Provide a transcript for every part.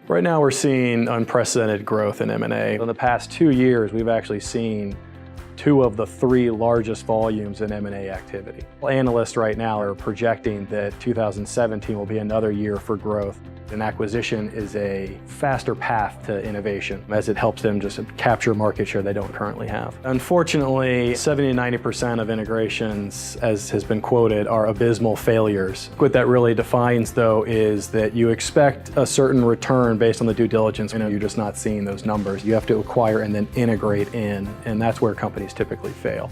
Right now we're seeing unprecedented growth in M&A. In the past 2 years, we've actually seen 2 of the 3 largest volumes in M&A activity. Analysts right now are projecting that 2017 will be another year for growth. An acquisition is a faster path to innovation as it helps them just capture market share they don't currently have. Unfortunately, 70 to 90% of integrations, as has been quoted, are abysmal failures. What that really defines, though, is that you expect a certain return based on the due diligence. You're just not seeing those numbers. You have to acquire and then integrate in, and that's where companies typically fail.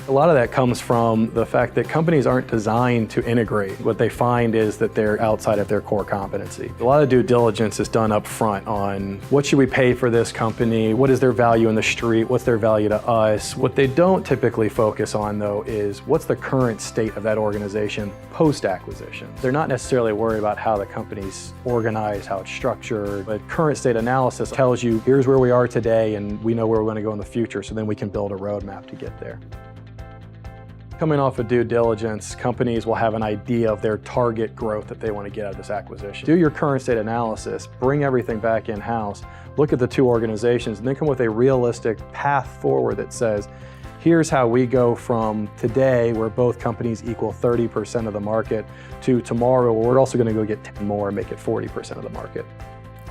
A lot of that comes from the fact that companies aren't designed to integrate. What they find is that they're outside of their core competency. A lot of due diligence is done up front on what should we pay for this company, what is their value in the street, what's their value to us. What they don't typically focus on, though, is what's the current state of that organization post-acquisition. They're not necessarily worried about how the company's organized, how it's structured, but current state analysis tells you here's where we are today and we know where we're going to go in the future, so then we can build a roadmap to get there. Coming off of due diligence, companies will have an idea of their target growth that they want to get out of this acquisition. Do your current state analysis, bring everything back in-house, look at the 2 organizations, and then come with a realistic path forward that says, here's how we go from today, where both companies equal 30% of the market, to tomorrow, where we're also going to go get 10 more and make it 40% of the market.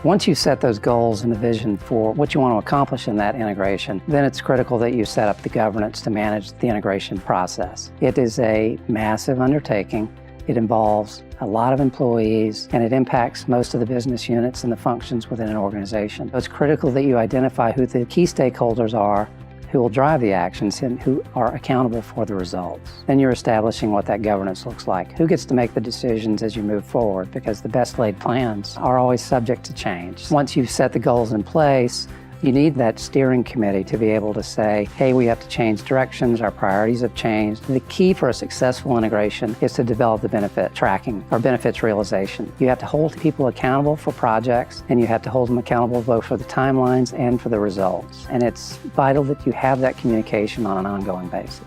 Once you set those goals and the vision for what you want to accomplish in that integration, then it's critical that you set up the governance to manage the integration process. It is a massive undertaking. It involves a lot of employees, and it impacts most of the business units and the functions within an organization. So it's critical that you identify who the key stakeholders are, who will drive the actions, and who are accountable for the results. Then you're establishing what that governance looks like. Who gets to make the decisions as you move forward, because the best laid plans are always subject to change. Once you've set the goals in place, you need that steering committee to be able to say, hey, we have to change directions, our priorities have changed. The key for a successful integration is to develop the benefit tracking or benefits realization. You have to hold people accountable for projects, and you have to hold them accountable both for the timelines and for the results. And it's vital that you have that communication on an ongoing basis.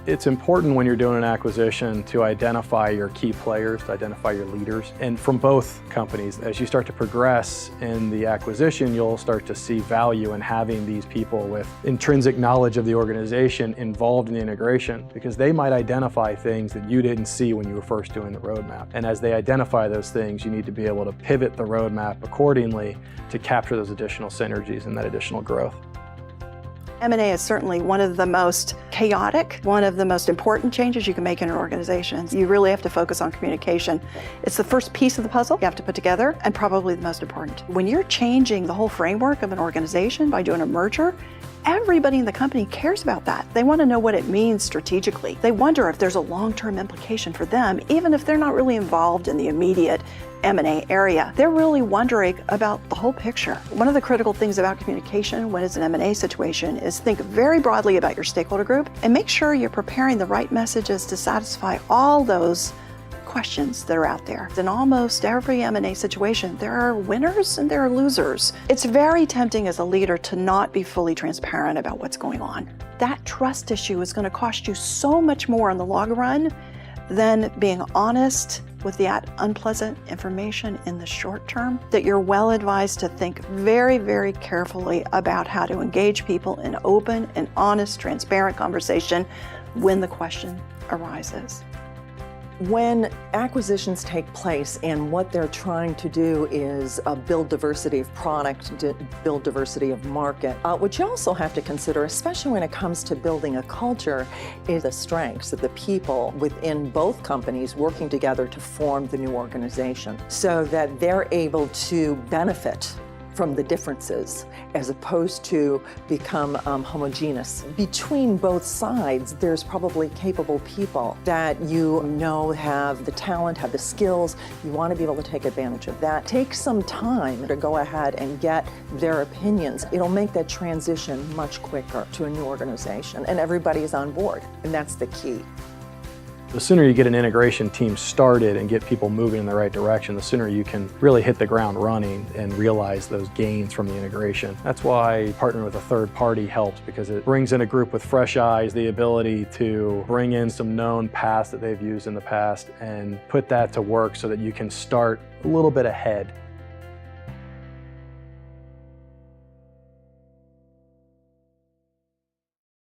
It's important when you're doing an acquisition to identify your key players, to identify your leaders. And from both companies, as you start to progress in the acquisition, you'll start to see value in having these people with intrinsic knowledge of the organization involved in the integration, because they might identify things that you didn't see when you were first doing the roadmap. And as they identify those things, you need to be able to pivot the roadmap accordingly to capture those additional synergies and that additional growth. M&A is certainly one of the most chaotic, one of the most important changes you can make in an organization. You really have to focus on communication. It's the first piece of the puzzle you have to put together, and probably the most important. When you're changing the whole framework of an organization by doing a merger, everybody in the company cares about that. They want to know what it means strategically. They wonder if there's a long-term implication for them, even if they're not really involved in the immediate M&A area. They're really wondering about the whole picture. One of the critical things about communication when it's an M&A situation is think very broadly about your stakeholder group and make sure you're preparing the right messages to satisfy all those questions that are out there. In almost every M&A situation, there are winners and there are losers. It's very tempting as a leader to not be fully transparent about what's going on. That trust issue is going to cost you so much more in the long run than being honest with that unpleasant information in the short term, that you're well advised to think very, very carefully about how to engage people in open and honest, transparent conversation when the question arises. When acquisitions take place and what they're trying to do is build diversity of product, build diversity of market, what you also have to consider, especially when it comes to building a culture, is the strengths of the people within both companies working together to form the new organization so that they're able to benefit from the differences as opposed to become homogeneous. Between both sides, there's probably capable people that you know have the talent, have the skills. You want to be able to take advantage of that. Take some time to go ahead and get their opinions. It'll make that transition much quicker to a new organization, and everybody is on board, and that's the key. The sooner you get an integration team started and get people moving in the right direction, the sooner you can really hit the ground running and realize those gains from the integration. That's why partnering with a third party helps, because it brings in a group with fresh eyes, the ability to bring in some known paths that they've used in the past and put that to work so that you can start a little bit ahead